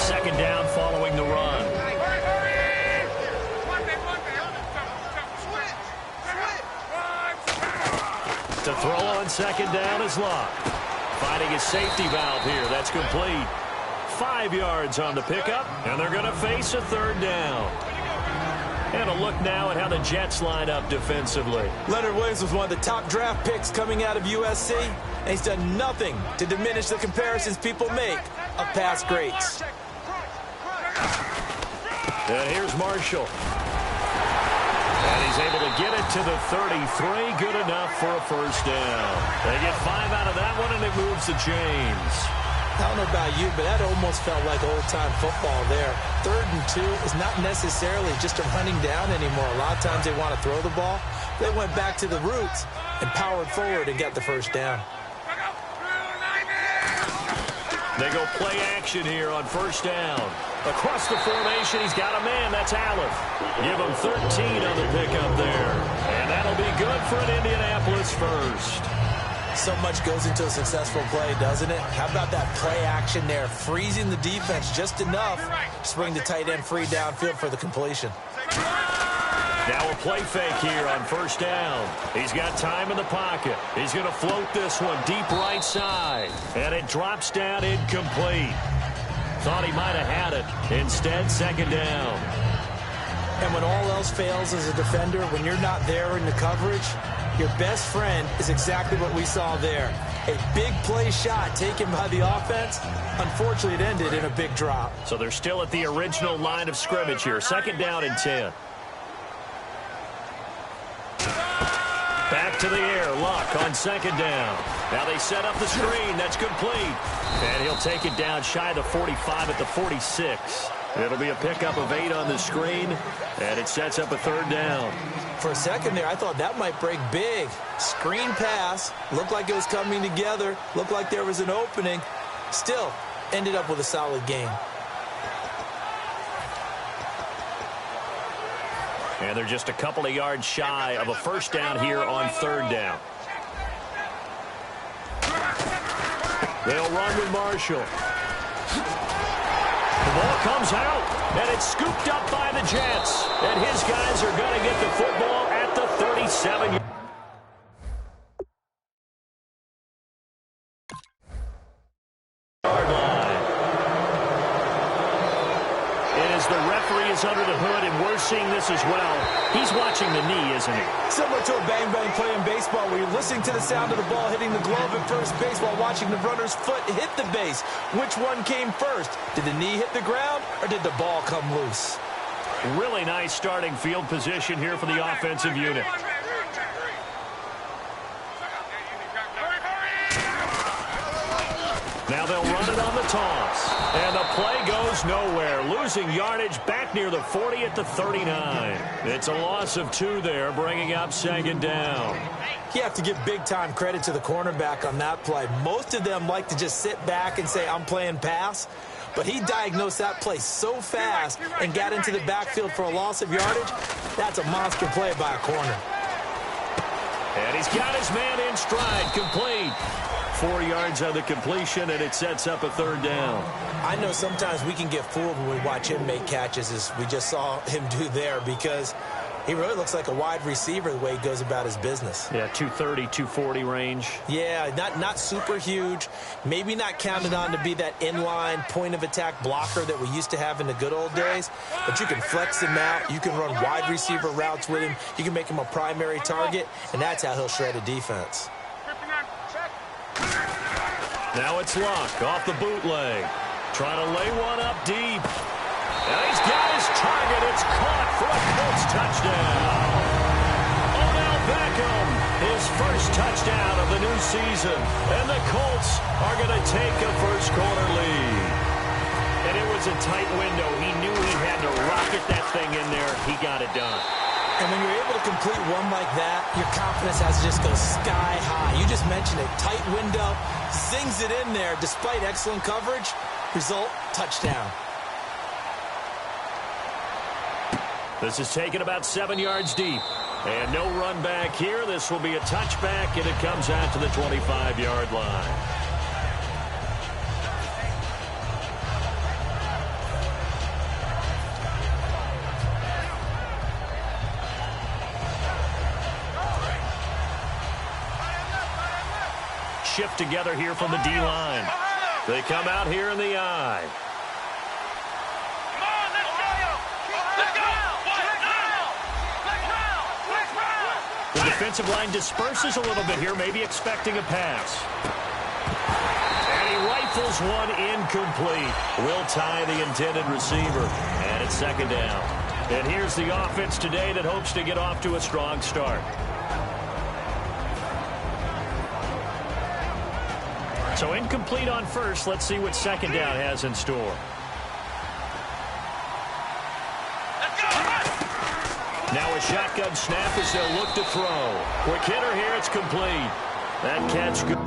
Second down following the run. To throw on second down is Luck. Finding his safety valve here. That's complete. 5 yards on the pickup, and they're going to face a third down. And a look now at how the Jets line up defensively. Leonard Williams was one of the top draft picks coming out of USC, and he's done nothing to diminish the comparisons people make of past greats. And here's Marshall. And he's able to get it to the 33. Good enough for a first down. They get 5 out of that one, and it moves to James. I don't know about you, but that almost felt like old-time football there. 3rd and 2 is not necessarily just a running down anymore. A lot of times they want to throw the ball. They went back to the roots and powered forward and got the first down. They go play action here on first down. Across the formation, he's got a man. That's Allen. Give him 13 on the pickup there. And that'll be good for an Indianapolis first. So much goes into a successful play, doesn't it? How about that play action there, freezing the defense just enough to bring the tight end free downfield for the completion. Now a play fake here on first down. He's got time in the pocket. He's going to float this one deep right side. And it drops down incomplete. Thought he might have had it. Instead, second down. And when all else fails as a defender, when you're not there in the coverage, your best friend is exactly what we saw there. A big play shot taken by the offense. Unfortunately, it ended in a big drop. So they're still at the original line of scrimmage here. Second down and 10. Back to the air. Luck on second down. Now they set up the screen. That's complete. And he'll take it down shy of the 45 at the 46. It'll be a pickup of 8 on the screen, and it sets up a third down. For a second there, I thought that might break big. Screen pass. Looked like it was coming together. Looked like there was an opening. Still, ended up with a solid game. And they're just a couple of yards shy of a first down here on third down. They'll run with Marshall. The ball comes out, and it's scooped up by the Jets. And his guys are going to get the football at the 37. The referee is under the hood, and we're seeing this as well. He's watching the knee, isn't he? Similar to a bang-bang play in baseball where you're listening to the sound of the ball hitting the glove at first base while watching the runner's foot hit the base. Which one came first? Did the knee hit the ground, or did the ball come loose? Really nice starting field position here for the offensive unit. Now they'll run it on the toss. And the play goes nowhere. Losing yardage back near the 40 at the 39. It's a loss of 2 there, bringing up second down. You have to give big-time credit to the cornerback on that play. Most of them like to just sit back and say, I'm playing pass. But he diagnosed that play so fast and got into the backfield for a loss of yardage. That's a monster play by a corner. And he's got his man in stride, complete. 4 yards on the completion, and it sets up a third down. I know sometimes we can get fooled when we watch him make catches, as we just saw him do there, because he really looks like a wide receiver the way he goes about his business. Yeah, 230, 240 range. Yeah, not super huge. Maybe not counted on to be that inline point-of-attack blocker that we used to have in the good old days. But you can flex him out. You can run wide receiver routes with him. You can make him a primary target, and that's how he'll shred a defense. Now it's Luck off the bootleg. Trying to lay one up deep. And he's got his target. It's caught for a Colts touchdown. Odell Beckham, his first touchdown of the new season. And the Colts are going to take a first-quarter lead. And it was a tight window. He knew he had to rocket that thing in there. He got it done. And when you're able to complete one like that, your confidence has to just go sky high. You just mentioned it. Tight window, zings it in there despite excellent coverage. Result, touchdown. This is taken about 7 yards deep. And no run back here. This will be a touchback, and it comes out to the 25-yard line. shift together here from the D-line. They come out here in the I. The defensive line disperses a little bit here, maybe expecting a pass. And he rifles one incomplete. Will tie the intended receiver. And it's second down. And here's the offense today that hopes to get off to a strong start. So incomplete on first. Let's see what second down has in store. Now a shotgun snap as they'll look to throw. Quick hitter here, it's complete. That catch good.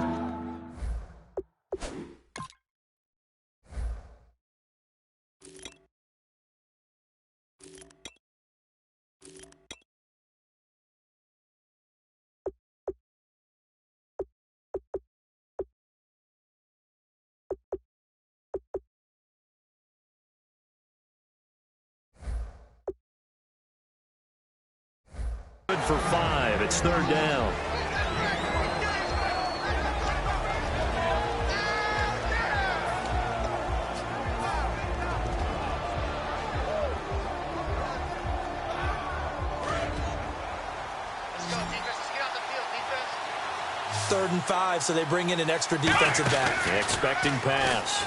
Good for 5. It's third down. Third and 5, so they bring in an extra defensive back. Expecting pass.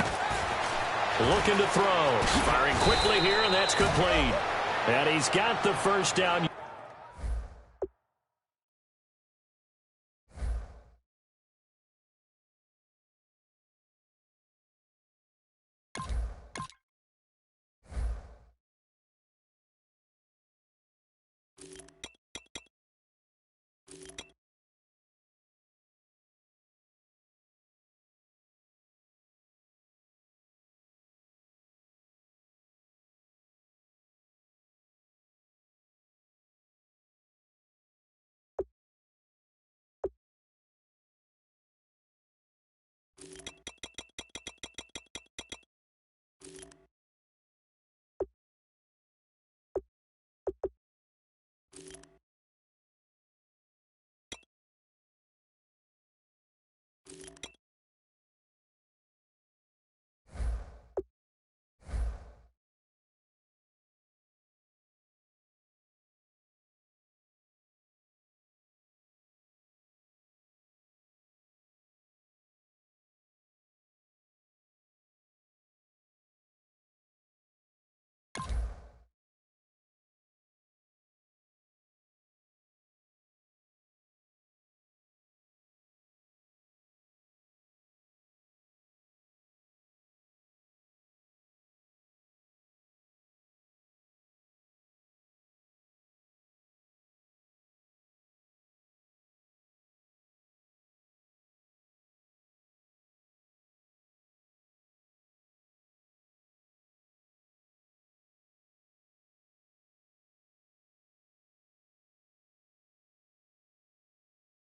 Looking to throw. Firing quickly here, and that's complete. And he's got the first down.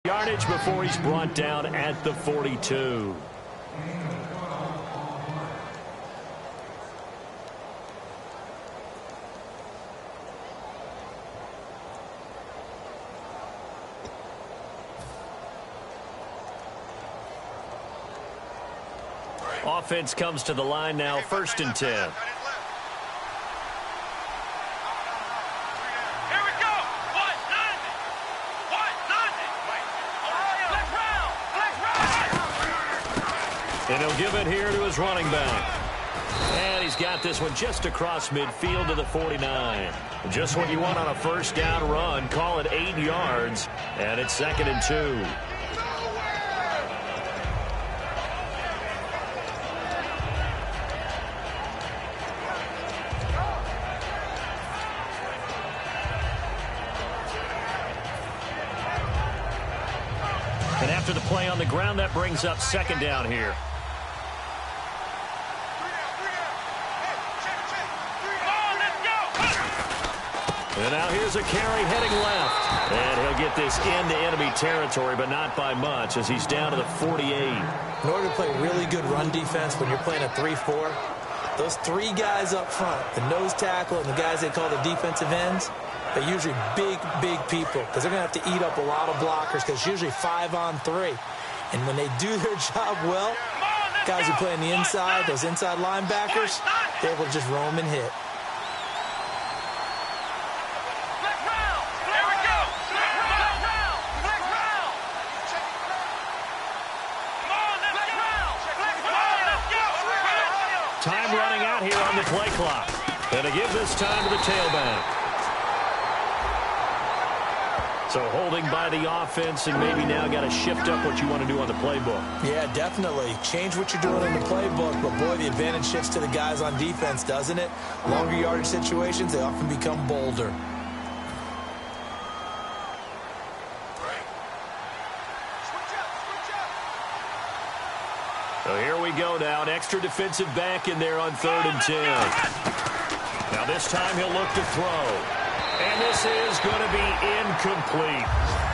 Yardage before he's brought down at the 42. Offense comes to the line now, 1st and 10. And he'll give it here to his running back. And he's got this one just across midfield to the 49. Just what you want on a first down run. Call it 8 yards. And it's 2nd and 2. And after the play on the ground, that brings up 2nd down here. And now here's a carry heading left. And he'll get this into enemy territory, but not by much as he's down to the 48. In order to play really good run defense when you're playing a 3-4, those 3 guys up front, the nose tackle and the guys they call the defensive ends, they're usually big people because they're going to have to eat up a lot of blockers because it's usually 5 on 3. And when they do their job well, guys who play on the inside, those inside linebackers, they're able to just roam and hit. Time running out here on the play clock. And to give this time to the tailback. So holding by the offense, and maybe now got to shift up what you want to do on the playbook. Yeah, definitely. Change what you're doing in the playbook, but boy, the advantage shifts to the guys on defense, doesn't it? Longer yardage situations, they often become bolder. So here we go now. An extra defensive back in there on 3rd and 10. Now this time he'll look to throw. And this is going to be incomplete.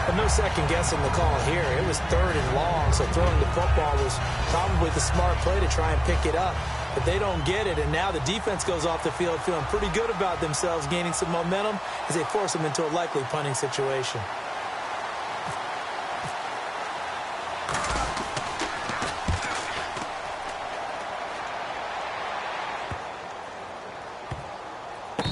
And no second guessing the call here. It was 3rd and long, so throwing the football was probably the smart play to try and pick it up. But they don't get it, and now the defense goes off the field feeling pretty good about themselves, gaining some momentum as they force them into a likely punting situation.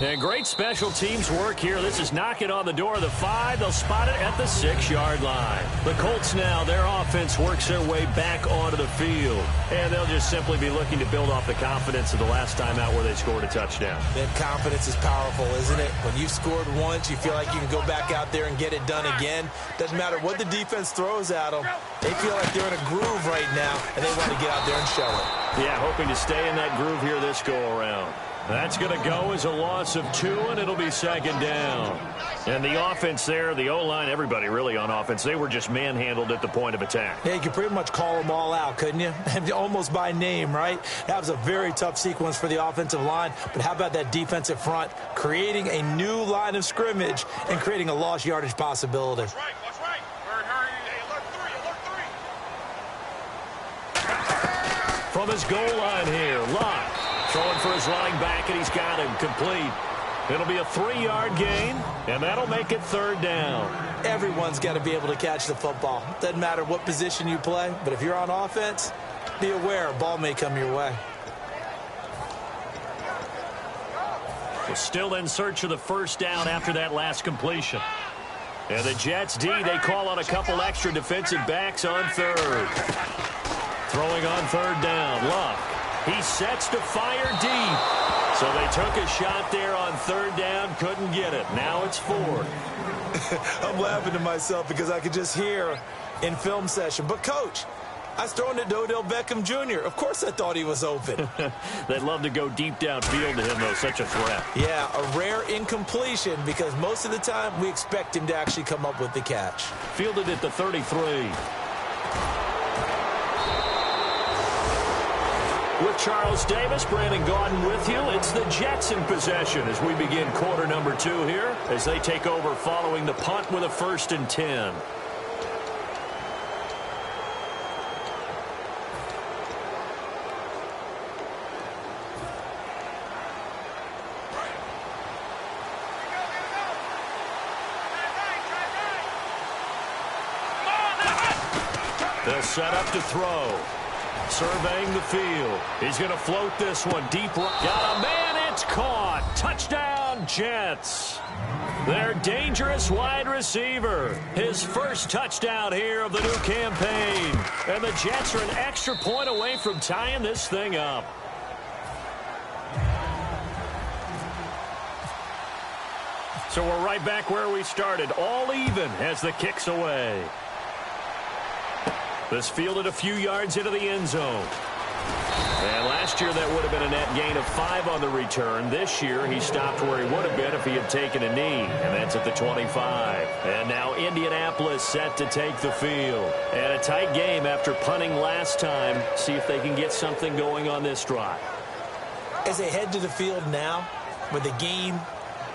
And great special teams work here. This is knocking on the door of the 5. They'll spot it at the 6-yard line. The Colts now, their offense works their way back onto the field. And they'll just simply be looking to build off the confidence of the last time out where they scored a touchdown. That confidence is powerful, isn't it? When you've scored once, you feel like you can go back out there and get it done again. Doesn't matter what the defense throws at them. They feel like they're in a groove right now, and they want to get out there and show it. Yeah, hoping to stay in that groove here this go-around. That's going to go as a loss of 2, and it'll be 2nd down. And the offense there, the O-line, everybody really on offense, they were just manhandled at the point of attack. Yeah, you could pretty much call them all out, couldn't you? Almost by name, right? That was a very tough sequence for the offensive line. But how about that defensive front creating a new line of scrimmage and creating a lost yardage possibility? That's right. Hey, alert 3. From his goal line here, Locke. Throwing for his running back, and he's got him complete. It'll be a 3-yard gain, and that'll make it 3rd down. Everyone's got to be able to catch the football. Doesn't matter what position you play, but if you're on offense, be aware a ball may come your way. We're still in search of the 1st down after that last completion. And the Jets D, they call on a couple extra defensive backs on 3rd. Throwing on 3rd down, Luck. He sets to fire deep. So they took a shot there on 3rd down, couldn't get it. Now it's 4th. I'm laughing to myself because I could just hear in film session. But, Coach, I was throwing it to Odell Beckham Jr. Of course I thought he was open. They'd love to go deep downfield to him, though. Such a threat. Yeah, a rare incompletion because most of the time we expect him to actually come up with the catch. Fielded at the 33. With Charles Davis, Brandon Gaudin with you. It's the Jets in possession as we begin quarter number 2 here as they take over following the punt with a 1st and 10. They'll set up to throw. Surveying the field. He's going to float this one deep. Got a man. It's caught. Touchdown, Jets. Their dangerous wide receiver. His first touchdown here of the new campaign. And the Jets are an extra point away from tying this thing up. So we're right back where we started. All even as the kick's away. This fielded a few yards into the end zone. And last year that would have been a net gain of 5 on the return. This year he stopped where he would have been if he had taken a knee. And that's at the 25. And now Indianapolis set to take the field. And a tight game after punting last time. See if they can get something going on this drive. As they head to the field now, with the game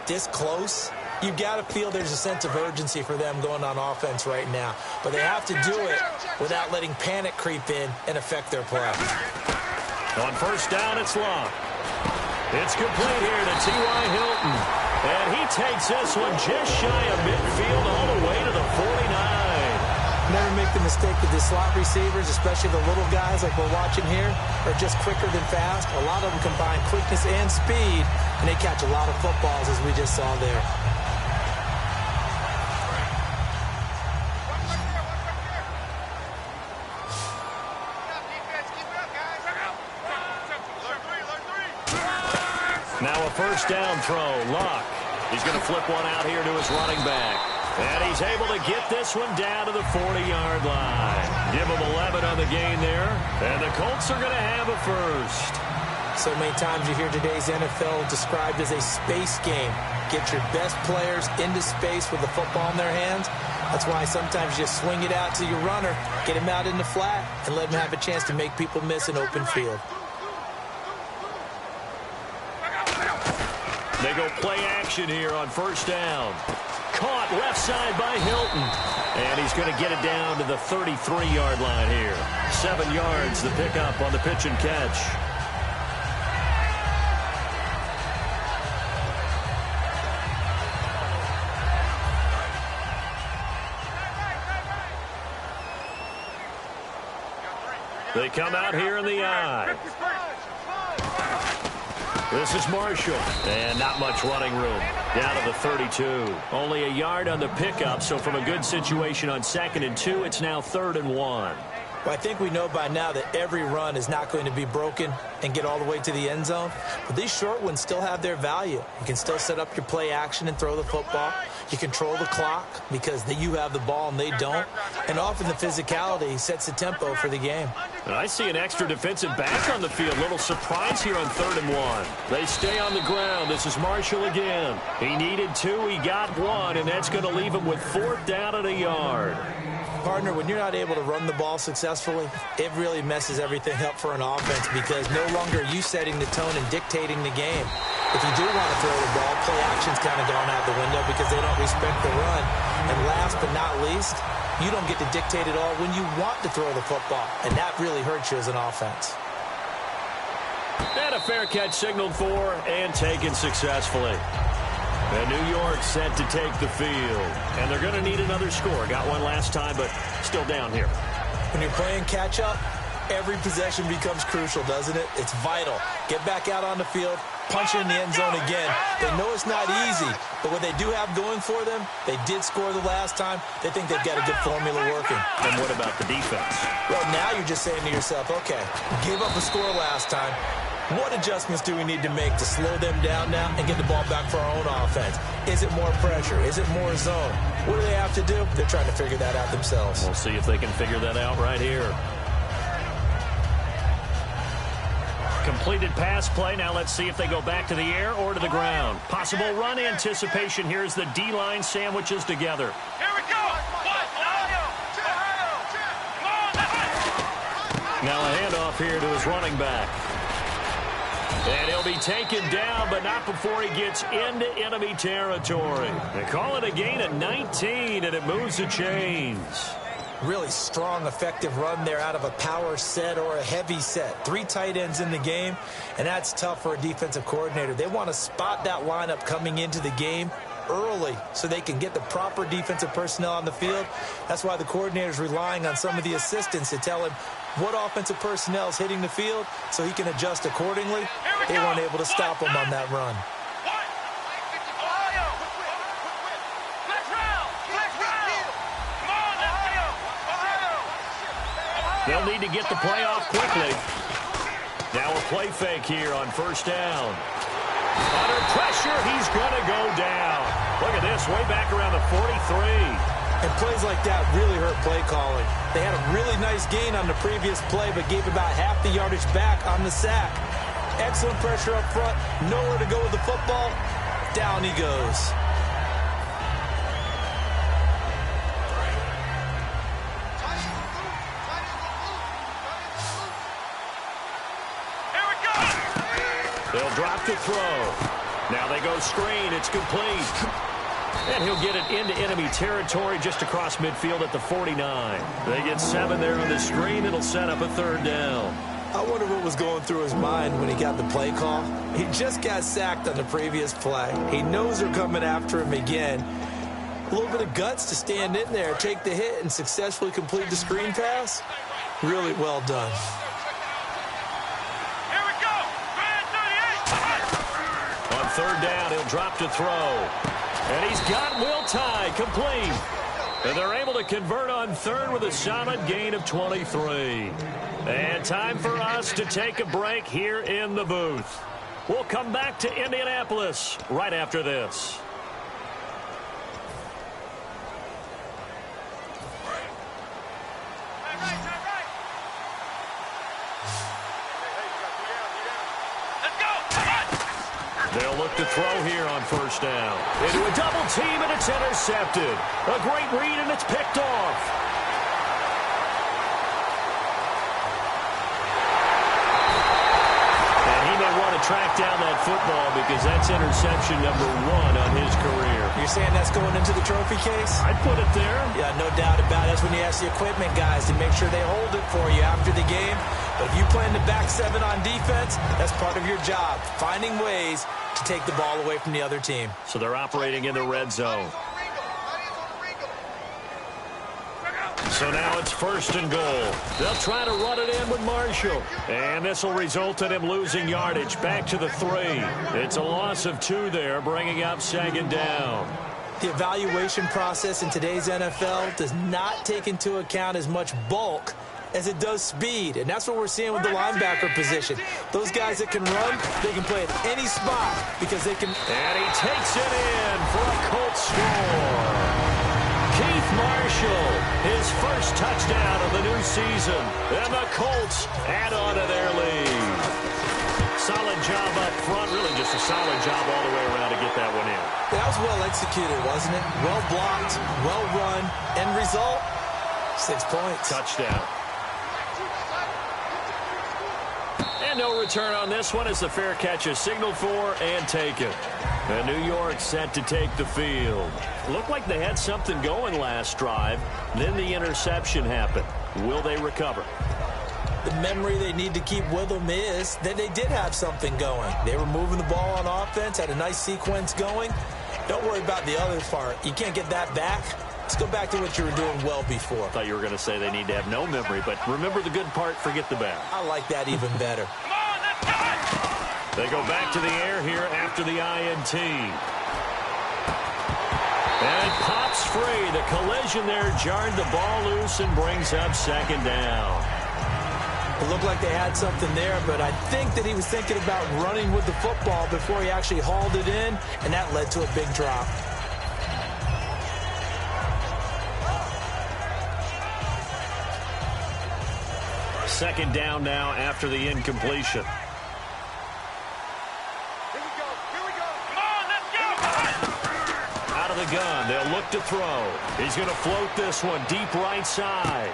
this close, you've got to feel there's a sense of urgency for them going on offense right now. But they have to do it without letting panic creep in and affect their play. On 1st down, it's Long. It's complete here to T.Y. Hilton. And he takes this one just shy of midfield all the way to the 49. Never make the mistake with the slot receivers, especially the little guys like we're watching here, are just quicker than fast. A lot of them combine quickness and speed, and they catch a lot of footballs, as we just saw there. Now a first down throw. Luck. He's going to flip one out here to his running back. And he's able to get this one down to the 40-yard line. Give him 11 on the gain there. And the Colts are going to have a first. So many times you hear today's NFL described as a space game. Get your best players into space with the football in their hands. That's why sometimes you swing it out to your runner, get him out in the flat, and let him have a chance to make people miss an open field. They go play action here on first down. Caught left side by Hilton. And he's going to get it down to the 33-yard line here. 7 yards the pickup on the pitch and catch. They come out here in the eye. This is Marshall. And not much running room. Down to the 32. Only a yard on the pickup, so from a good situation on 2nd and 2, it's now 3rd and 1. Well, I think we know by now that every run is not going to be broken and get all the way to the end zone. But these short ones still have their value. You can still set up your play action and throw the football. You control the clock because you have the ball and they don't. And often the physicality sets the tempo for the game. And I see an extra defensive back on the field. Little surprise here on 3rd and 1. They stay on the ground. This is Marshall again. He needed 2. He got 1, and that's going to leave him with 4th down and a yard. Partner, when you're not able to run the ball successfully, it really messes everything up for an offense because no longer are you setting the tone and dictating the game. If you do want to throw the ball, play action's kind of gone out the window because they don't respect the run. And last but not least, you don't get to dictate it all when you want to throw the football, and that really hurts you as an offense. And a fair catch signaled for and taken successfully. And New York set to take the field. And they're going to need another score. Got one last time, but still down here. When you're playing catch-up, every possession becomes crucial, doesn't it? It's vital. Get back out on the field, punch it in the end zone again. They know it's not easy, but what they do have going for them, they did score the last time. They think they've got a good formula working. And what about the defense? Well, now you're just saying to yourself, okay, gave up a score last time. What adjustments do we need to make to slow them down now and get the ball back for our own offense? Is it more pressure? Is it more zone? What do they have to do? They're trying to figure that out themselves. We'll see if they can figure that out right here. Completed pass play. Now let's see if they go back to the air or to the ground. Possible run anticipation. Here's the D-line sandwiches together. Here we go. Now a handoff here to his running back. And he'll be taken down, but not before he gets into enemy territory. They call it a gain of 19, and it moves the chains. Really strong, effective run there out of a power set or a heavy set. 3 tight ends in the game, and that's tough for a defensive coordinator. They want to spot that lineup coming into the game early so they can get the proper defensive personnel on the field. That's why the coordinator's relying on some of the assistants to tell him what offensive personnel is hitting the field so he can adjust accordingly. They weren't able to stop him on that run. They'll need to get the play off quickly. Now a play fake here on first down. Under pressure, he's going to go down. Look at this, way back around the 43. And plays like that really hurt play calling. They had a really nice gain on the previous play, but gave about half the yardage back on the sack. Excellent pressure up front, nowhere to go with the football. Down he goes. They'll drop to throw. Now they go screen. It's complete. And he'll get it into enemy territory just across midfield at the 49. They get 7 there on the screen. It'll set up a 3rd down. I wonder what was going through his mind when he got the play call. He just got sacked on the previous play. He knows they're coming after him again. A little bit of guts to stand in there, take the hit, and successfully complete the screen pass. Really well done. Here we go. On third down, he'll drop to throw. And he's got Will Tye complete. And they're able to convert on third with a solid gain of 23. And time for us to take a break here in the booth. We'll come back to Indianapolis right after this. They'll look to throw here on first down. Into a double team, and it's intercepted. A great read, and it's picked off. And he may want to track down that football because that's interception number 1 on his career. You're saying that's going into the trophy case? I'd put it there. Yeah, no doubt about it. That's when you ask the equipment guys to make sure they hold it for you after the game. But if you play in the back 7 on defense, that's part of your job, finding ways to take the ball away from the other team. So they're operating in the red zone. So now it's first and goal. They'll try to run it in with Marshall. And this will result in him losing yardage back to the 3. It's a loss of 2 there, bringing up second down. The evaluation process in today's NFL does not take into account as much bulk as it does speed, and that's what we're seeing with the linebacker position. Those guys that can run, they can play at any spot because they can. And he takes it in for a Colts score. Keith Marshall, his first touchdown of the new season, and the Colts add on to their lead. Solid job up front, really just a solid job all the way around to get that one in. That was well executed, wasn't it? Well blocked, well run, end result, 6 points. Touchdown. And no return on this one as the fair catch is signaled for and taken. And New York set to take the field. Looked like they had something going last drive. Then the interception happened. Will they recover? The memory they need to keep with them is that they did have something going. They were moving the ball on offense, had a nice sequence going. Don't worry about the other part. You can't get that back. Let's go back to what you were doing well before. I thought you were going to say they need to have no memory, but remember the good part, forget the bad. I like that even better. They go back to the air here after the INT. And it pops free. The collision there jarred the ball loose and brings up second down. It looked like they had something there, but I think that he was thinking about running with the football before he actually hauled it in, and that led to a big drop. Second down now after the incompletion. Out of the gun, they'll look to throw. He's going to float this one deep right side.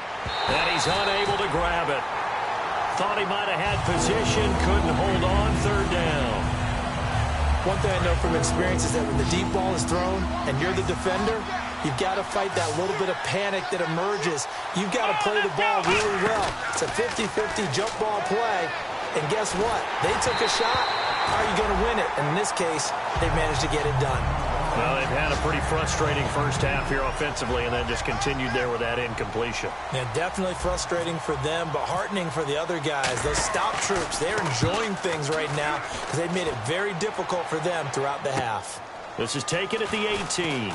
And he's unable to grab it. Thought he might have had position, couldn't hold on, third down. One thing I know from experience is that when the deep ball is thrown and you're the defender, you've got to fight that little bit of panic that emerges. You've got to play the ball really well. It's a 50-50 jump ball play. And guess what? They took a shot. How are you going to win it? And in this case, they managed to get it done. Well, they've had a pretty frustrating first half here offensively and then just continued there with that incompletion. Yeah, definitely frustrating for them, but heartening for the other guys. Those stop troops, they're enjoying things right now because they've made it very difficult for them throughout the half. This is taken at the 18.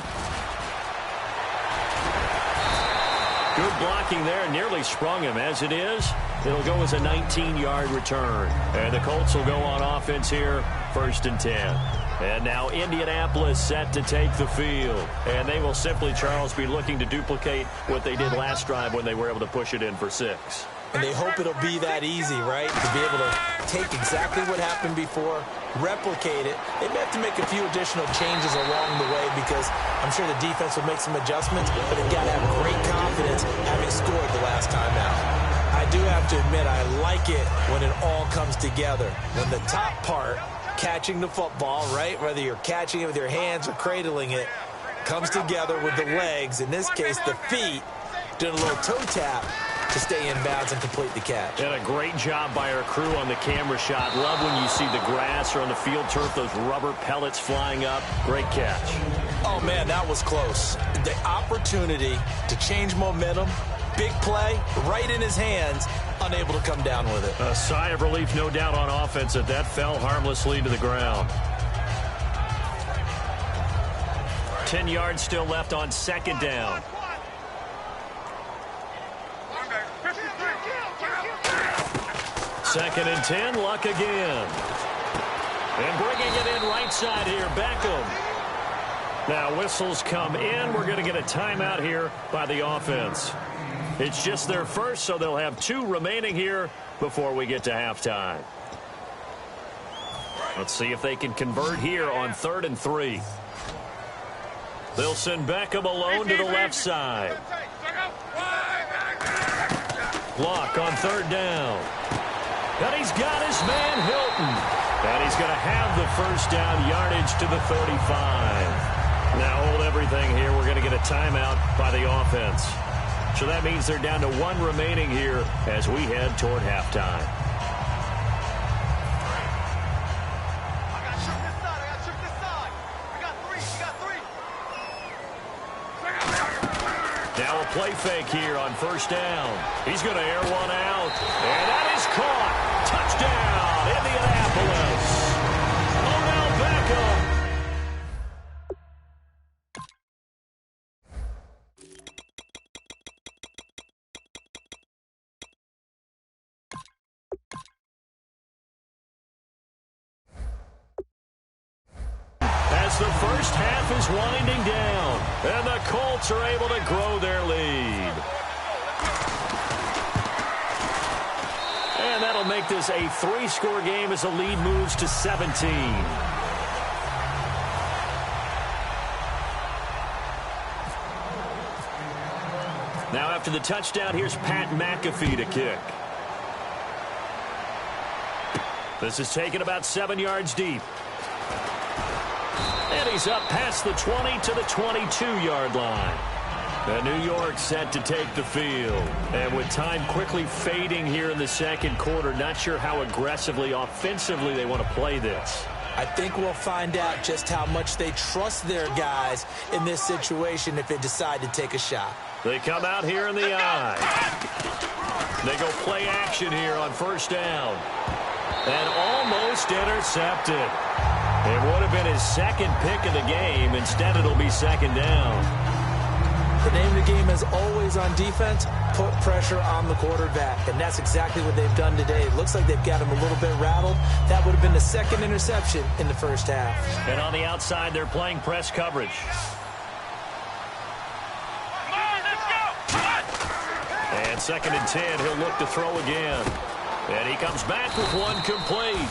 Good blocking there, nearly sprung him. As it is, it'll go as a 19-yard return. And the Colts will go on offense here, 1st and 10. And now Indianapolis set to take the field. And they will simply, Charles, be looking to duplicate what they did last drive when they were able to push it in for 6. And they hope it'll be that easy, right? To be able to take exactly what happened before, replicate it. They may have to make a few additional changes along the way because I'm sure the defense will make some adjustments, but they've got to have great confidence having scored the last time out. I do have to admit I like it when it all comes together. When the top part, catching the football, right, whether you're catching it with your hands or cradling it, comes together with the legs, in this case the feet, doing a little toe tap to stay in bounds and complete the catch. And a great job by our crew on the camera shot. Love when you see the grass or on the field turf, those rubber pellets flying up. Great catch. Oh, man, that was close. The opportunity to change momentum, big play, right in his hands, unable to come down with it. A sigh of relief, no doubt, on offense that fell harmlessly to the ground. 10 yards still left on second down. Second and 10, Luck again. And bringing it in right side here, Beckham. Now whistles come in. We're going to get a timeout here by the offense. It's just their first, so they'll have 2 remaining here before we get to halftime. Let's see if they can convert here on 3rd and 3. They'll send Beckham alone to the left side. Luck on 3rd down. And he's got his man Hilton. And he's going to have the first down, yardage to the 35. Now hold everything here. We're going to get a timeout by the offense. So that means they're down to 1 remaining here as we head toward halftime. Now a play fake here on 1st down. He's going to air one out. And that is caught. Touchdown, Indianapolis. Odell Beckham. As the first half is winding down, and the Colts are able to grow their lead. And that'll make this a 3-score game as the lead moves to 17. Now after the touchdown, here's Pat McAfee to kick. This is taken about 7 yards deep. And he's up past the 20 to the 22-yard line. And New York set to take the field. And with time quickly fading here in the second quarter, not sure how aggressively, offensively they want to play this. I think we'll find out just how much they trust their guys in this situation if they decide to take a shot. They come out here in the eye. They go play action here on 1st down. And almost intercepted. It would have been his second pick of the game. Instead, it'll be 2nd down. The name of the game is always on defense, put pressure on the quarterback. And that's exactly what they've done today. It looks like they've got him a little bit rattled. That would have been the 2nd interception in the first half. And on the outside, they're playing press coverage. And 2nd and 10, he'll look to throw again. And he comes back with one complete.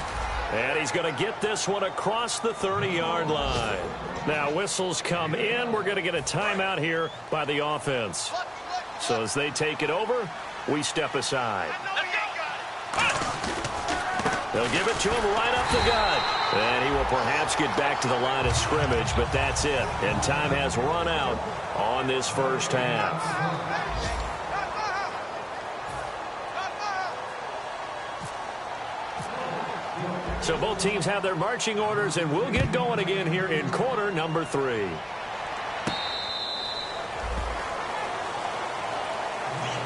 And he's going to get this one across the 30-yard line. Now whistles come in. We're going to get a timeout here by the offense. So as they take it over, we step aside. They'll give it to him right up the gut. And he will perhaps get back to the line of scrimmage, but that's it. And time has run out on this first half. So both teams have their marching orders, and we'll get going again here in quarter number 3.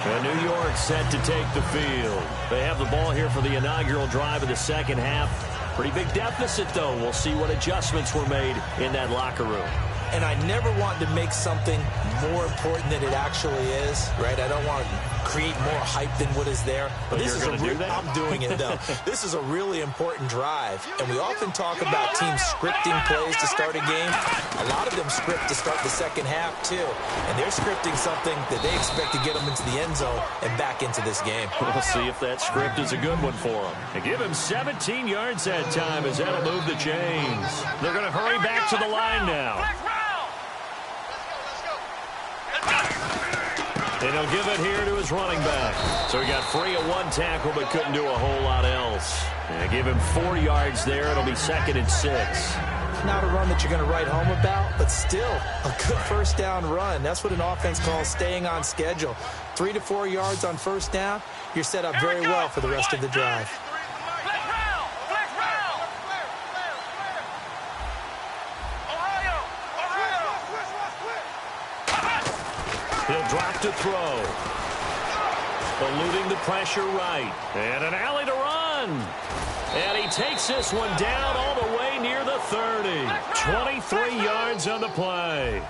And New York set to take the field. They have the ball here for the inaugural drive of the second half. Pretty big deficit, though. We'll see what adjustments were made in that locker room. And I never want to make something more important than it actually is, right? I don't want to create more hype than what is there. But this is I'm doing it, though. This is a really important drive. And we often talk about teams scripting plays to start a game. A lot of them script to start the second half, too. And they're scripting something that they expect to get them into the end zone and back into this game. We'll see if that script is a good one for them. And give him 17 yards that time as that'll move the chains. They're going to hurry back to the line now. And he'll give it here to his running back. So he got free of one tackle but couldn't do a whole lot else. And give him 4 yards there. It'll be 2nd and 6. Not a run that you're going to write home about, but still a good first down run. That's what an offense calls staying on schedule. 3 to 4 yards on first down. You're set up very well for the rest of the drive. He'll drop to throw. Eluding the pressure right. And an alley to run. And he takes this one down all the way near the 30. 23 yards on the play.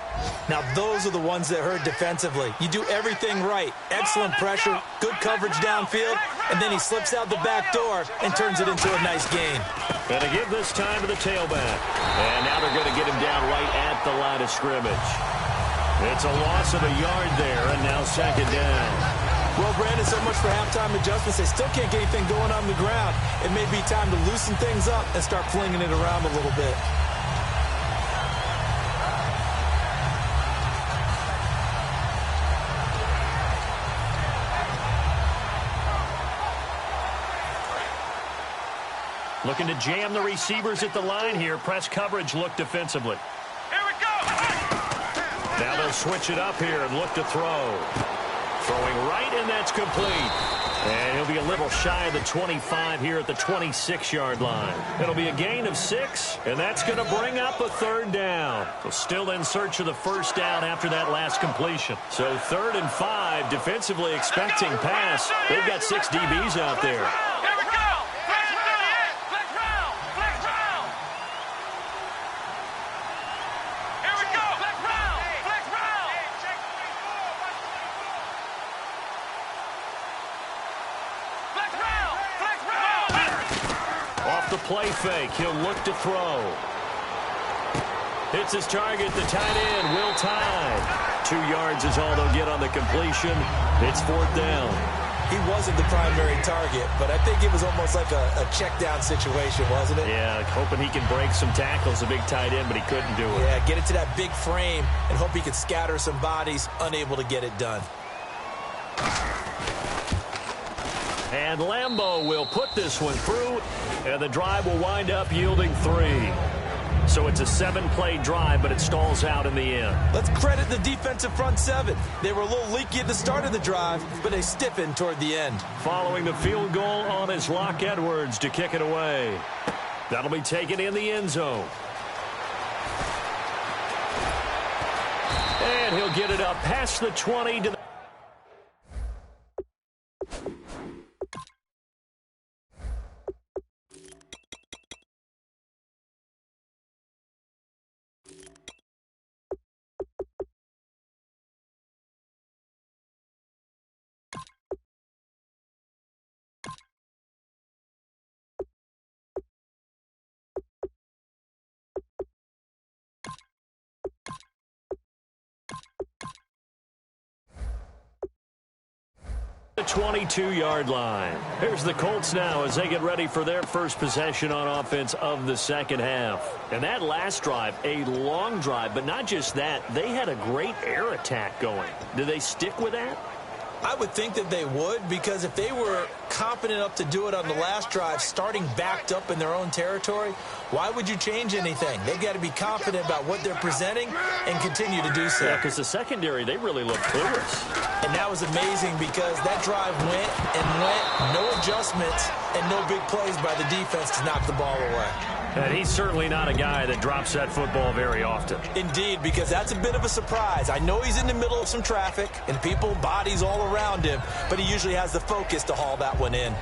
Now, those are the ones that hurt defensively. You do everything right. Excellent pressure, good coverage downfield, and then he slips out the back door and turns it into a nice gain. Going to give this time to the tailback. And now they're going to get him down right at the line of scrimmage. It's a loss of a yard there, and now second down. Well, Brandon, so much for halftime adjustments. They still can't get anything going on the ground. It may be time to loosen things up and start flinging it around a little bit. Looking to jam the receivers at the line here. Press coverage look defensively. Here we go. Now they'll switch it up here and look to throw. Throwing right, and that's complete. And he'll be a little shy of the 25 here at the 26-yard line. It'll be a gain of 6, and that's going to bring up a third down. So still in search of the first down after that last completion. So 3rd and 5, defensively expecting pass. They've got 6 DBs out there. Play fake. He'll look to throw. Hits his target. The tight end, Will Tide. 2 yards is all they'll get on the completion. It's 4th down. He wasn't the primary target, but I think it was almost like a check down situation, wasn't it? Yeah, hoping he can break some tackles, a big tight end, but he couldn't do it. Yeah, get it to that big frame and hope he could scatter some bodies, unable to get it done. And Lambeau will put this one through, and the drive will wind up yielding 3. So it's a 7-play drive, but it stalls out in the end. Let's credit the defensive front 7. They were a little leaky at the start of the drive, but they stiffened toward the end. Following the field goal on his Locke Edwards to kick it away. That'll be taken in the end zone. And he'll get it up past the 20 to the the 22-yard line. Here's the Colts now as they get ready for their first possession on offense of the second half. And that last drive, a long drive, but not just that. They had a great air attack going. Do they stick with that? I would think that they would, because if they were confident enough to do it on the last drive, starting backed up in their own territory, why would you change anything? They've got to be confident about what they're presenting and continue to do so. Yeah, because the secondary, they really look clueless. And that was amazing because that drive went and went, no adjustments and no big plays by the defense to knock the ball away. And he's certainly not a guy that drops that football very often. Indeed, because that's a bit of a surprise. I know he's in the middle of some traffic and people, bodies all around him, but he usually has the focus to haul that one in.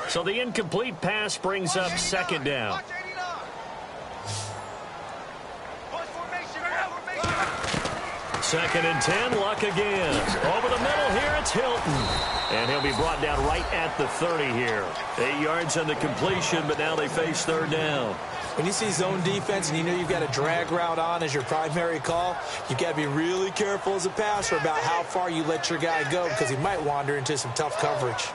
So the incomplete pass brings up second down. Second and 10, Luck again. Over the middle here, it's Hilton. And he'll be brought down right at the 30 here. 8 yards on the completion, but now they face third down. When you see zone defense and you know you've got a drag route on as your primary call, you've got to be really careful as a passer about how far you let your guy go because he might wander into some tough coverage.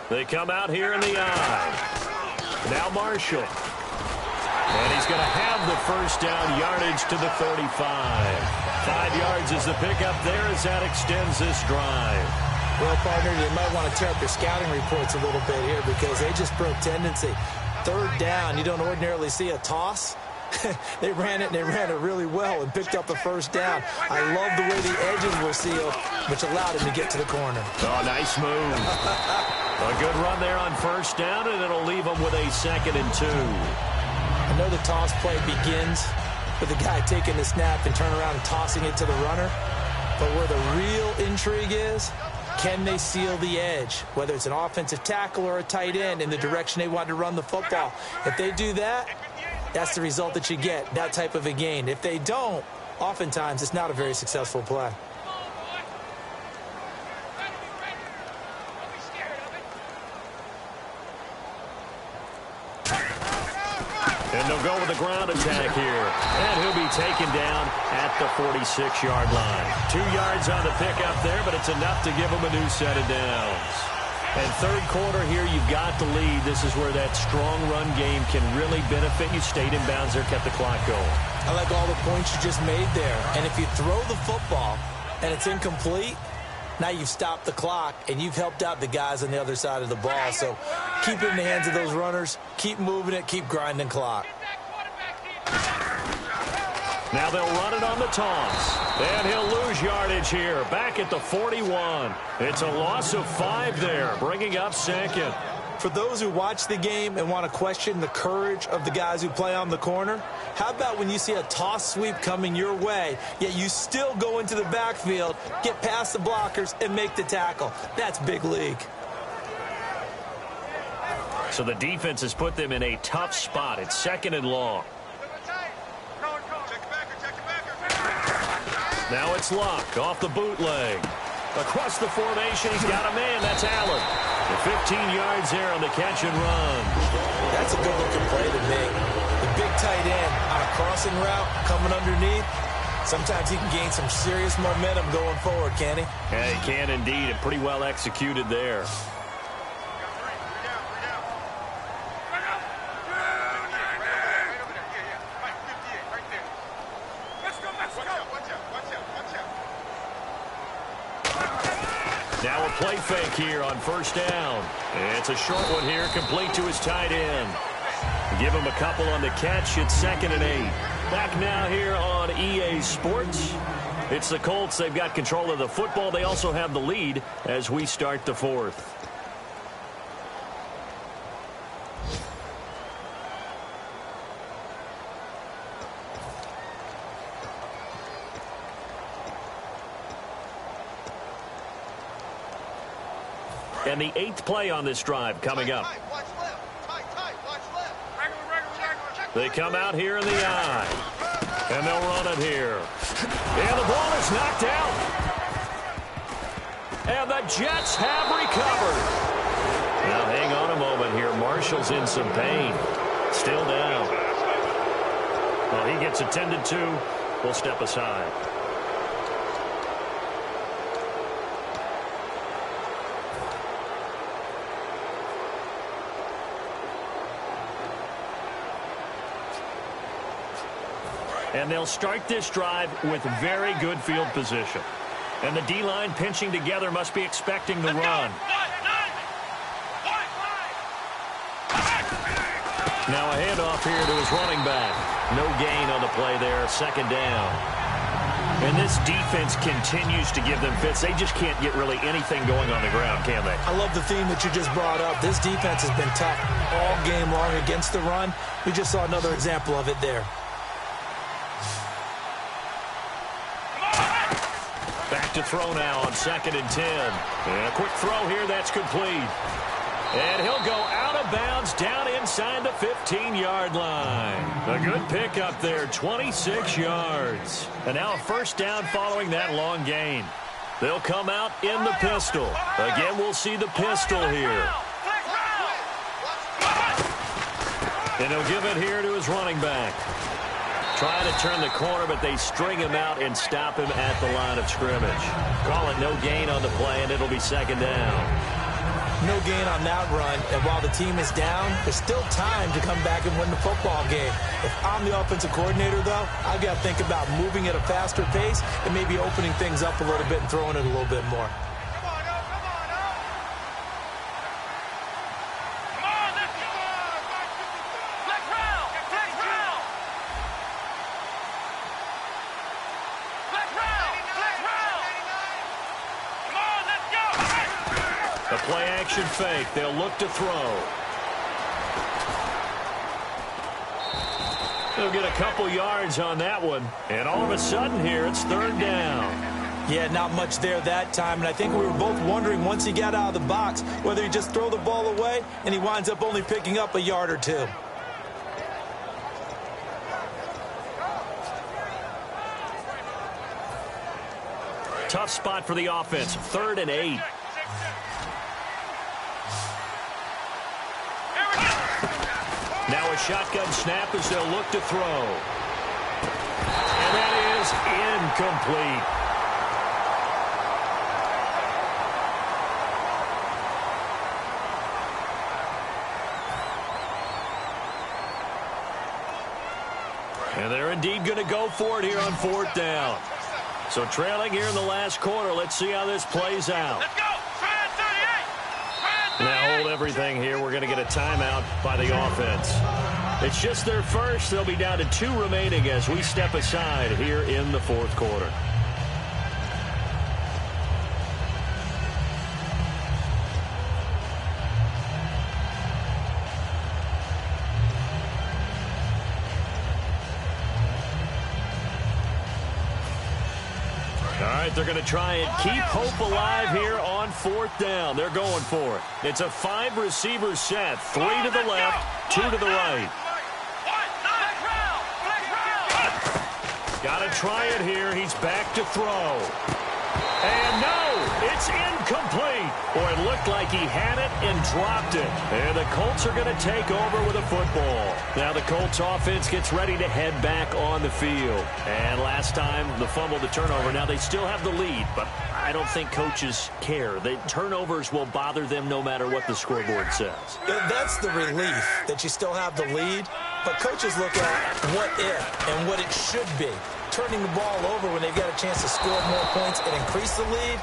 They come out here in the I. Now Marshall. And he's going to have the first down, yardage to the 35. 5 yards is the pickup there as that extends this drive. Well, partner, you might want to tear up your scouting reports a little bit here because they just broke tendency. 3rd down, you don't ordinarily see a toss. They ran it, and they ran it really well and picked up the first down. I love the way the edges were sealed, which allowed him to get to the corner. Oh, nice move. A good run there on first down, and it'll leave him with a 2nd and 2. I know the toss play begins with the guy taking the snap and turn around and tossing it to the runner. But where the real intrigue is, can they seal the edge, whether it's an offensive tackle or a tight end in the direction they want to run the football? If they do that, that's the result that you get, that type of a gain. If they don't, oftentimes it's not a very successful play. And they'll go with the ground attack here. And he'll be taken down at the 46-yard line. 2 yards on the pickup there, but it's enough to give him a new set of downs. And 3rd quarter here, you've got the lead. This is where that strong run game can really benefit you. Stayed in bounds there, kept the clock going. I like all the points you just made there. And if you throw the football and it's incomplete, now you've stopped the clock, and you've helped out the guys on the other side of the ball. So keep it in the hands of those runners. Keep moving it. Keep grinding clock. Now they'll run it on the toss. And he'll lose yardage here. Back at the 41. It's a loss of 5 there, bringing up 2nd. For those who watch the game and want to question the courage of the guys who play on the corner, how about when you see a toss sweep coming your way, yet you still go into the backfield, get past the blockers, and make the tackle? That's big league. So the defense has put them in a tough spot. It's 2nd and long. Now it's Luck off the bootleg. Across the formation, he's got a man. That's Allen. 15 yards there on the catch and run. That's a good-looking play to me. The big tight end on a crossing route coming underneath. Sometimes he can gain some serious momentum going forward, can he? Yeah, he can indeed, and pretty well executed there. Now a play fake here on first down. It's a short one here, complete to his tight end. Give him a couple on the catch. It's 2nd and 8. Back now here on EA Sports. It's the Colts. They've got control of the football. They also have the lead as we start the 4th. And the 8th play on this drive coming up. They come out here in the I. And they'll run it here. And the ball is knocked out. And the Jets have recovered. Now hang on a moment here. Marshall's in some pain. Still down. Well, he gets attended to. We'll step aside. And they'll start this drive with very good field position. And the D-line pinching together must be expecting the run. Now a handoff here to his running back. No gain on the play there, 2nd down. And this defense continues to give them fits. They just can't get really anything going on the ground, can they? I love the theme that you just brought up. This defense has been tough all game long against the run. We just saw another example of it there. Back to throw now on 2nd and 10. And a quick throw here, that's complete. And he'll go out of bounds down inside the 15-yard line. A good pickup there, 26 yards. And now a first down following that long gain. They'll come out in the pistol. Again, we'll see the pistol here. And he'll give it here to his running back. Trying to turn the corner, but they string him out and stop him at the line of scrimmage. Call it no gain on the play, and it'll be 2nd down. No gain on that run, and while the team is down, there's still time to come back and win the football game. If I'm the offensive coordinator, though, I've got to think about moving at a faster pace and maybe opening things up a little bit and throwing it a little bit more. Play-action fake. They'll look to throw. They'll get a couple yards on that one. And all of a sudden here, it's third down. Yeah, not much there that time. And I think we were both wondering once he got out of the box whether he just throw the ball away and he winds up only picking up a yard or two. Tough spot for the offense. 3rd and 8. Now a shotgun snap as they'll look to throw. And that is incomplete. And they're indeed going to go for it here on 4th down. So trailing here in the last quarter. Let's see how this plays out. Let's go. Now hold everything here. We're going to get a timeout by the offense. It's just their first. They'll be down to 2 remaining as we step aside here in the 4th quarter. They're going to try and keep hope alive here on 4th down. They're going for it. It's a 5-receiver set. 3 to the left, 2 to the right. Got to try it here. He's back to throw. And no, it's incomplete. Boy, it looked like he had it and dropped it. And the Colts are going to take over with a football. Now the Colts offense gets ready to head back on the field. And last time, the fumble, the turnover. Now they still have the lead, but I don't think coaches care. The turnovers will bother them no matter what the scoreboard says. That's the relief that you still have the lead. But coaches look at what if and what it should be. Turning the ball over when they've got a chance to score more points and increase the lead,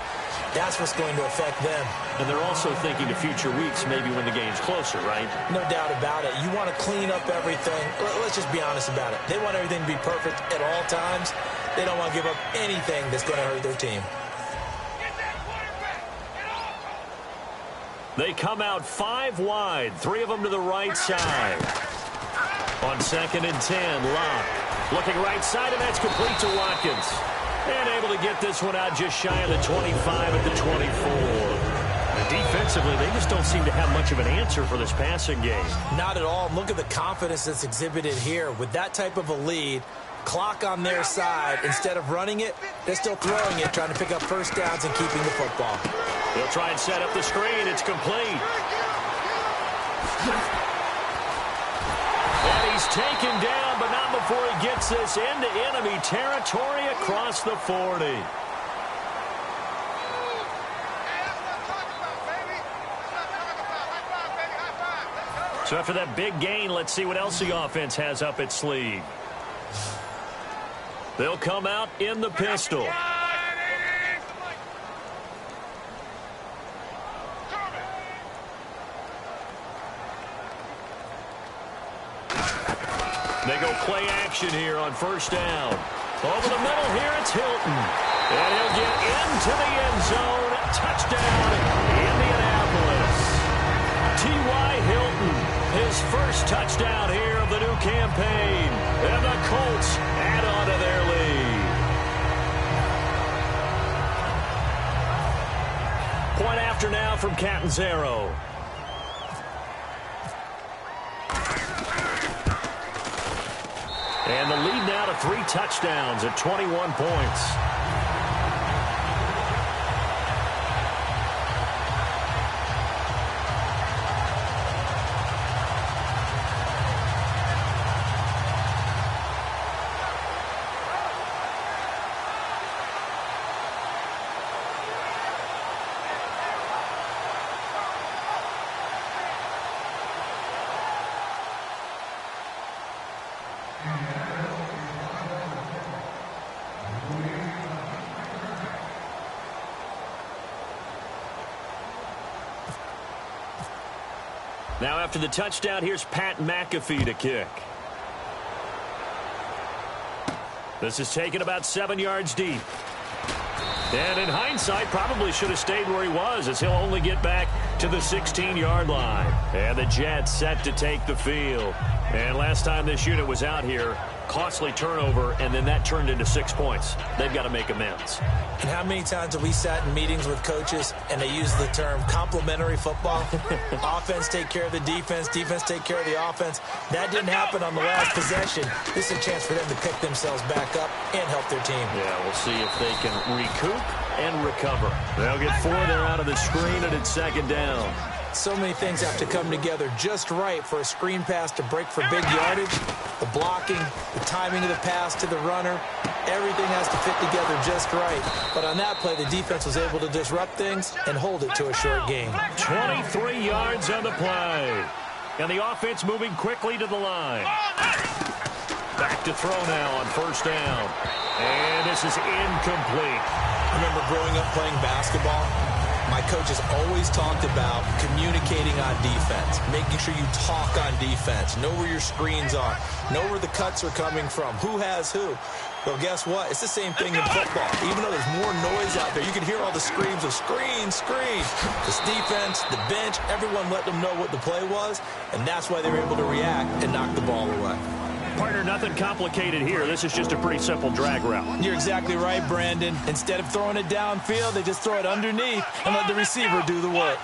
that's what's going to affect them. And they're also thinking to future weeks, maybe when the game's closer, right? No doubt about it. You want to clean up everything. Let's just be honest about it. They want everything to be perfect at all times. They don't want to give up anything that's going to hurt their team. They come out 5 wide, 3 of them to the right side. On 2nd and 10, Locke. Looking right side, and that's complete to Watkins. And able to get this one out just shy of the 25 at the 24. And defensively, they just don't seem to have much of an answer for this passing game. Not at all. Look at the confidence that's exhibited here. With that type of a lead, clock on their side, instead of running it, they're still throwing it, trying to pick up first downs and keeping the football. They'll try and set up the screen. It's complete. And he's taken down, but not before he gets this into enemy territory across the 40. So after that big gain, let's see what else the offense has up its sleeve. They'll come out in the pistol. They go play action here on first down. Over the middle here, it's Hilton. And he'll get into the end zone. Touchdown, Indianapolis. T.Y. Hilton, his first touchdown here of the new campaign. And the Colts add on to their lead. Point after now from Catanzaro. And the lead now to 3 touchdowns at 21 points. Now after the touchdown, here's Pat McAfee to kick. This is taken about 7 yards deep. And in hindsight, probably should have stayed where he was, as he'll only get back to the 16-yard line. And the Jets set to take the field. And last time this unit was out here, costly turnover, and then that turned into 6 points. They've got to make amends. And how many times have we sat in meetings with coaches and they use the term complementary football? Offense take care of the defense, defense take care of the offense. That didn't happen on the last possession. This is a chance for them to pick themselves back up and help their team. Yeah, we'll see if they can recoup and recover. They'll get 4 there out of the screen, and it's second down. So many things have to come together just right for a screen pass to break for big yardage. The blocking, the timing of the pass to the runner, everything has to fit together just right. But on that play, the defense was able to disrupt things and hold it to a short gain. 23 yards on the play. And the offense moving quickly to the line. Back to throw now on first down. And this is incomplete. I remember growing up playing basketball. My coaches always talked about communicating on defense, making sure you talk on defense, know where your screens are, know where the cuts are coming from, who has who. Well, guess what? It's the same thing in football. Even though there's more noise out there, you can hear all the screams of screen, screen. This defense, the bench, everyone let them know what the play was, and that's why they were able to react and knock the ball away. Partner, nothing complicated here. This is just a pretty simple drag route. You're exactly right, Brandon. Instead of throwing it downfield, they just throw it underneath and let the receiver do the work.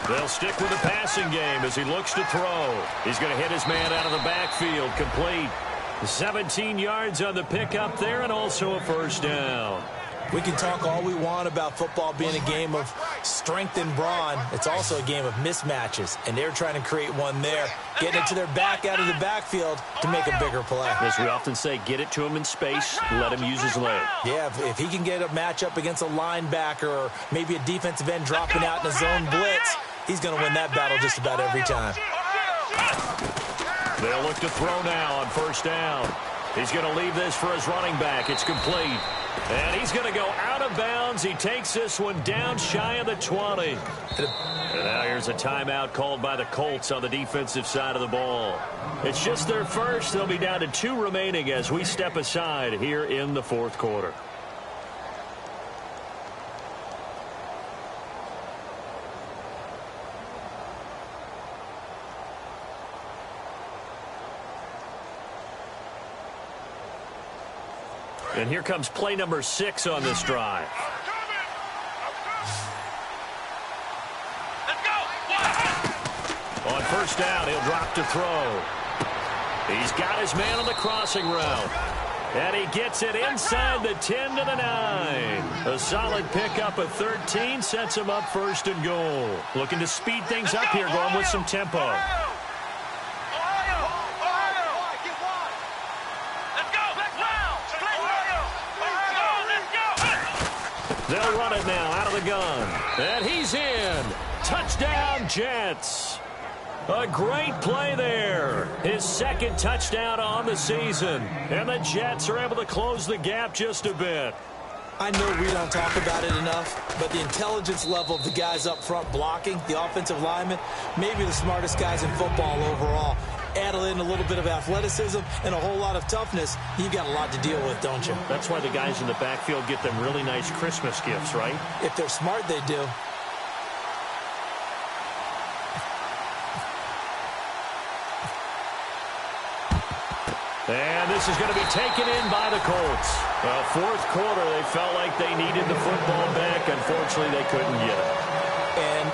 They'll stick with the passing game as he looks to throw. He's going to hit his man out of the backfield, complete. 17 yards on the pickup there, and also a first down. We can talk all we want about football being a game of strength and brawn. It's also a game of mismatches, and they're trying to create one there, getting it to their back out of the backfield to make a bigger play. As we often say, get it to him in space, let him use his leg. Yeah, if he can get a matchup against a linebacker or maybe a defensive end dropping out in a zone blitz, he's going to win that battle just about every time. They'll look to throw now on first down. He's going to leave this for his running back. It's complete. And he's going to go out of bounds. He takes this one down shy of the 20. And now here's a timeout called by the Colts on the defensive side of the ball. It's just their first. They'll be down to 2 remaining as we step aside here in the fourth quarter. And here comes play number 6 on this drive. On first down, he'll drop to throw. He's got his man on the crossing route. And he gets it inside the 10 to the 9. A solid pickup of 13 sets him up first and goal. Looking to speed things up here, going with some tempo. They'll run it now out of the gun. And he's in. Touchdown, Jets. A great play there. His second touchdown on the season. And the Jets are able to close the gap just a bit. I know we don't talk about it enough, but the intelligence level of the guys up front blocking, the offensive linemen, maybe the smartest guys in football overall. Add in a little bit of athleticism and a whole lot of toughness, you've got a lot to deal with, don't you? That's why the guys in the backfield get them really nice Christmas gifts, right? If they're smart, they do. And this is going to be taken in by the Colts. Well, fourth quarter, they felt like they needed the football back. Unfortunately, they couldn't get it. And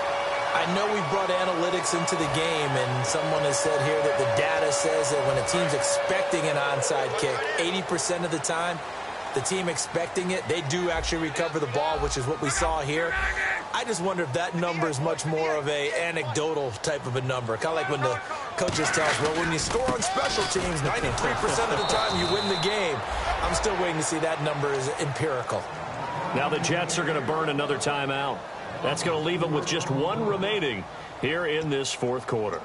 I know we brought analytics into the game, and someone has said here that the data says that when a team's expecting an onside kick, 80% of the time, the team expecting it, they do actually recover the ball, which is what we saw here. I just wonder if that number is much more of a anecdotal type of a number. Kind of like when the coaches tell us, well, when you score on special teams, 93% of the time you win the game. I'm still waiting to see that number is empirical. Now the Jets are going to burn another timeout. That's going to leave them with just 1 remaining here in this fourth quarter.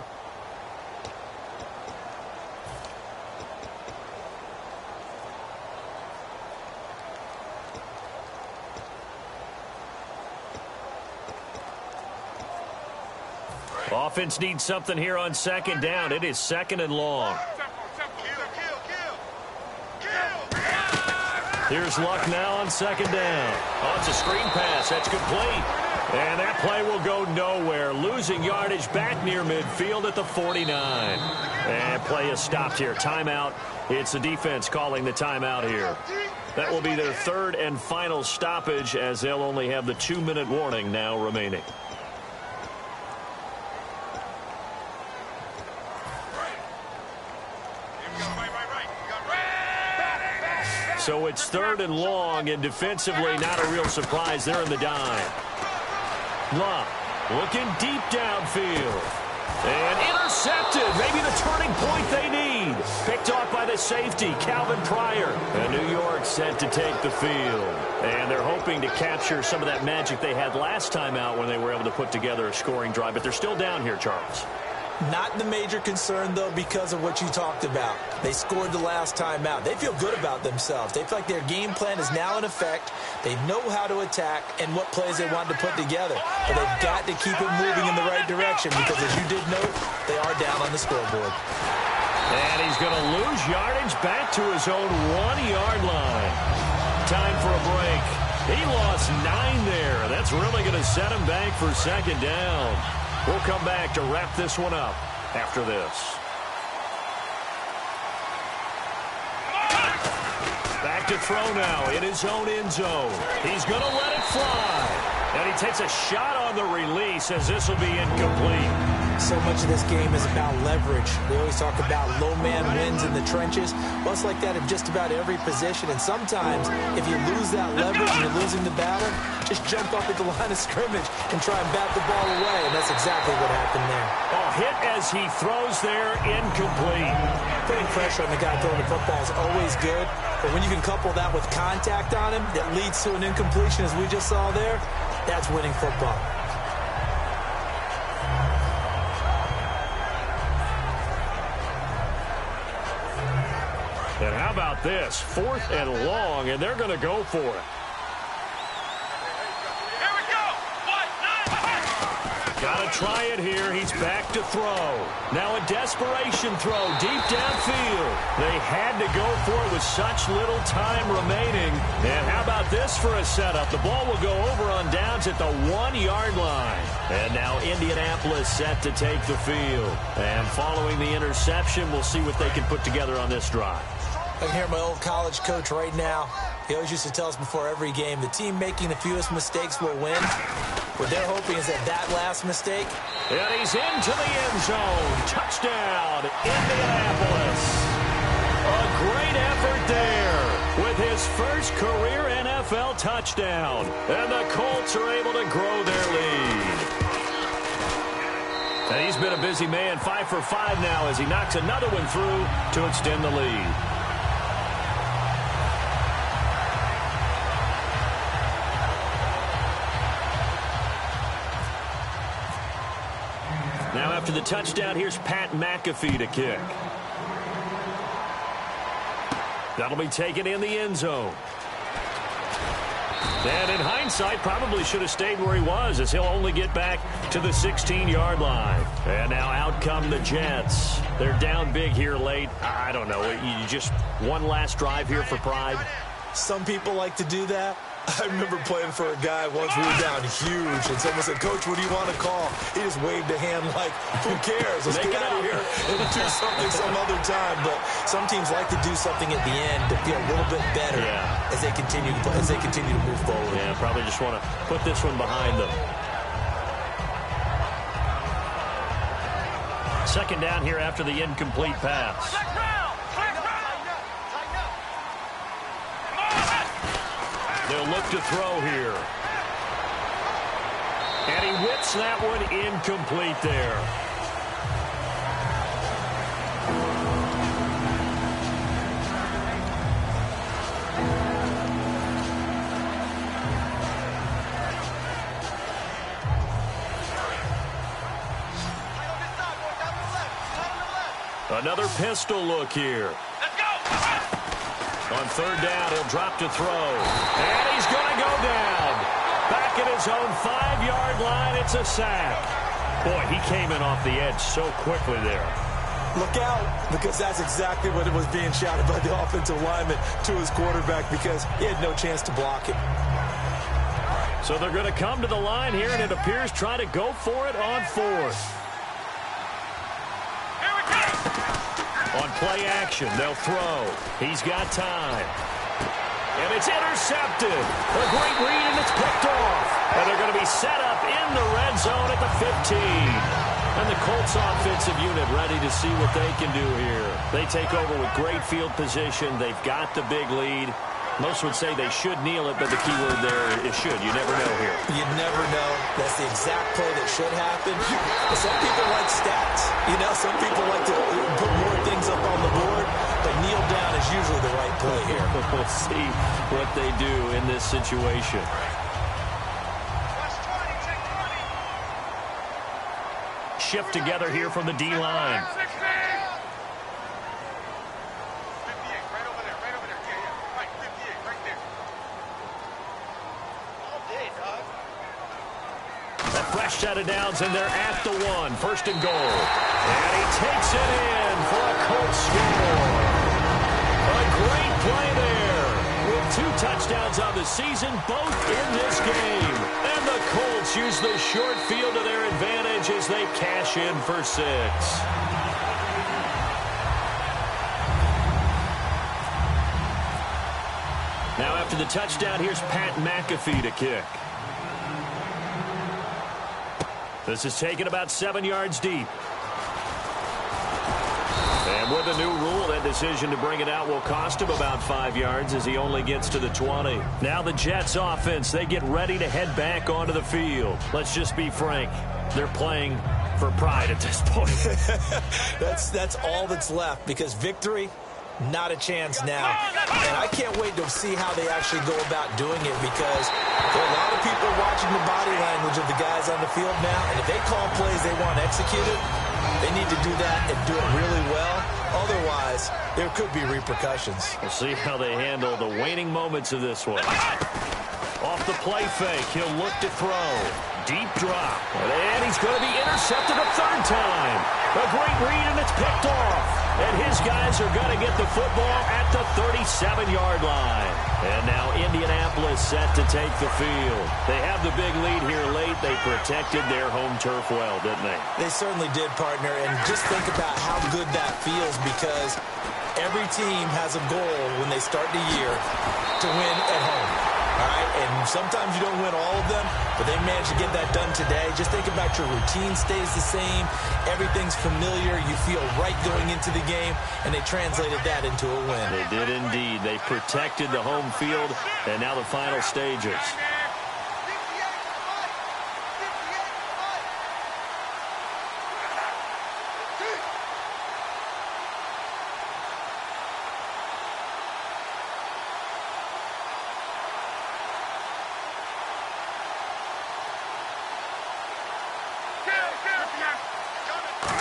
Offense needs something here on second down. It is second and long. Here's Luck now on second down. Oh, it's a screen pass. That's complete. And that play will go nowhere. Losing yardage back near midfield at the 49. And play is stopped here. Timeout. It's the defense calling the timeout here. That will be their third and final stoppage, as they'll only have the 2-minute warning now remaining. So it's third and long, and defensively not a real surprise. They're in the dime. Luck looking deep downfield. And intercepted. Maybe the turning point they need. Picked off by the safety, Calvin Pryor. And New York set to take the field. And they're hoping to capture some of that magic they had last time out when they were able to put together a scoring drive. But they're still down here, Charles. Not the major concern, though, because of what you talked about. They scored the last time out. They feel good about themselves. They feel like their game plan is now in effect. They know how to attack and what plays they want to put together. But they've got to keep it moving in the right direction because, as you did note, they are down on the scoreboard. And he's going to lose yardage back to his own 1-yard line. Time for a break. He lost 9 there. That's really going to set him back for second down. We'll come back to wrap this one up after this. Back to throw now in his own end zone. He's going to let it fly. And he takes a shot on the release as this will be incomplete. So much of this game is about leverage. We always talk about low man wins in the trenches. Well, it's like that in just about every position. And sometimes, if you lose that leverage and you're losing the battle, just jump up at the line of scrimmage and try and bat the ball away. And that's exactly what happened there. A hit as he throws there, incomplete. Putting pressure on the guy throwing the football is always good. But when you can couple that with contact on him that leads to an incompletion, as we just saw there, that's winning football. And how about this? 4th and long, and they're going to go for it. Here we go. Got to try it here. He's back to throw. Now a desperation throw deep downfield. They had to go for it with such little time remaining. And how about this for a setup? The ball will go over on downs at the 1-yard line. And now Indianapolis set to take the field. And following the interception, we'll see what they can put together on this drive. I can hear my old college coach right now. He always used to tell us before every game, the team making the fewest mistakes will win. What they're hoping is that last mistake. And he's into the end zone. Touchdown, Indianapolis. A great effort there with his first career NFL touchdown. And the Colts are able to grow their lead. And he's been a busy man, 5 for 5 now as he knocks another one through to extend the lead. Now after the touchdown, here's Pat McAfee to kick. That'll be taken in the end zone. And in hindsight, probably should have stayed where he was as he'll only get back to the 16-yard line. And now out come the Jets. They're down big here late. I don't know. You just one last drive here for pride. Some people like to do that. I remember playing for a guy once. We were down huge, and someone said, "Coach, what do you want to call?" He just waved a hand like, "Who cares? Let's get out of here and do something some other time." But some teams like to do something at the end to feel a little bit better as they continue to move forward. Yeah, probably just want to put this one behind them. Second down here after the incomplete pass. They'll look to throw here. And he whips that one incomplete there. Another pistol look here. On third down, he'll drop to throw. And he's going to go down. Back at his own 5-yard line, it's a sack. Boy, he came in off the edge so quickly there. Look out, because that's exactly what it was being shouted by the offensive lineman to his quarterback, because he had no chance to block it. So they're going to come to the line here, and it appears try to go for it on fourth. On play action, they'll throw. He's got time. And it's intercepted. A great read, and it's picked off. And they're going to be set up in the red zone at the 15. And the Colts offensive unit ready to see what they can do here. They take over with great field position. They've got the big lead. Most would say they should kneel it, but the key word there is should. You never know here. You never know. That's the exact play that should happen. But some people like stats. You know, some people like to put more things up on the board, but kneel down is usually the right play here. We'll see what they do in this situation. Shift together here from the D-line. Fresh set of downs, and they're at the one. First and goal. And he takes it in for a Colts score. A great play there. With 2 touchdowns on the season, both in this game. And the Colts use the short field to their advantage as they cash in for 6. Now after the touchdown, here's Pat McAfee to kick. This is taken about 7 yards deep. And with the new rule, that decision to bring it out will cost him about 5 yards as he only gets to the 20. Now the Jets offense, they get ready to head back onto the field. Let's just be frank. They're playing for pride at this point. That's all that's left, because victory, not a chance now. And I can't wait to see how they actually go about doing it, because there are a lot of people watching the body language of the guys on the field now, and if they call plays they want executed, they need to do that and do it really well. Otherwise, there could be repercussions. We'll see how they handle the waning moments of this one. Off the play fake, he'll look to throw. Deep drop. And he's going to be intercepted a 3rd time. A great read, and it's picked off. And his guys are going to get the football at the 37-yard line. And now Indianapolis set to take the field. They have the big lead here late. They protected their home turf well, didn't they? They certainly did, partner. And just think about how good that feels, because every team has a goal when they start the year to win at home. All right, and sometimes you don't win all of them, but they managed to get that done today. Just think about your routine stays the same. Everything's familiar. You feel right going into the game, and they translated that into a win. They did indeed. They protected the home field, and now the final stages.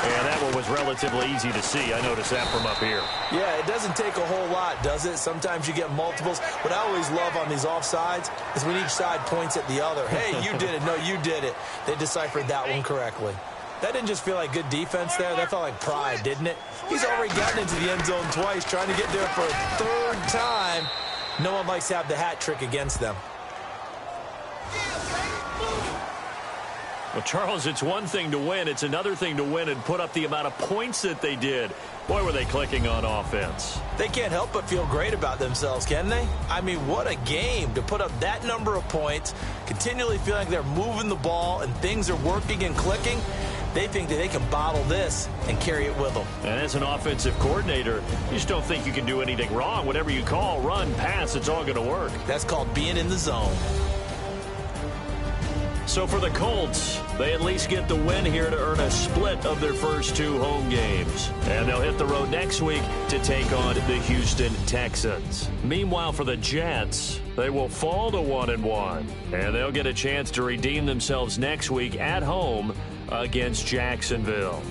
And that one was relatively easy to see. I noticed that from up here. Yeah, it doesn't take a whole lot, does it? Sometimes you get multiples. What I always love on these offsides is when each side points at the other. Hey, you did it. No, you did it. They deciphered that one correctly. That didn't just feel like good defense there. That felt like pride, didn't it? He's already gotten into the end zone twice, trying to get there for a 3rd time. No one likes to have the hat trick against them. Well, Charles, it's one thing to win. It's another thing to win and put up the amount of points that they did. Boy, were they clicking on offense. They can't help but feel great about themselves, can they? I mean, what a game to put up that number of points, continually feeling like they're moving the ball and things are working and clicking. They think that they can bottle this and carry it with them. And as an offensive coordinator, you just don't think you can do anything wrong. Whatever you call, run, pass, it's all going to work. That's called being in the zone. So for the Colts, they at least get the win here to earn a split of their first 2 home games. And they'll hit the road next week to take on the Houston Texans. Meanwhile, for the Jets, they will fall to 1-1. And they'll get a chance to redeem themselves next week at home against Jacksonville.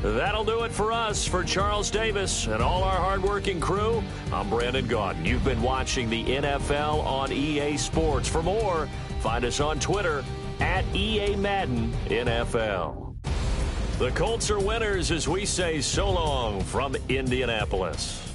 That'll do it for us. For Charles Davis and all our hardworking crew, I'm Brandon Gaudin. You've been watching the NFL on EA Sports. For more, find us on Twitter at EA Madden NFL. The Colts are winners as we say so long from Indianapolis.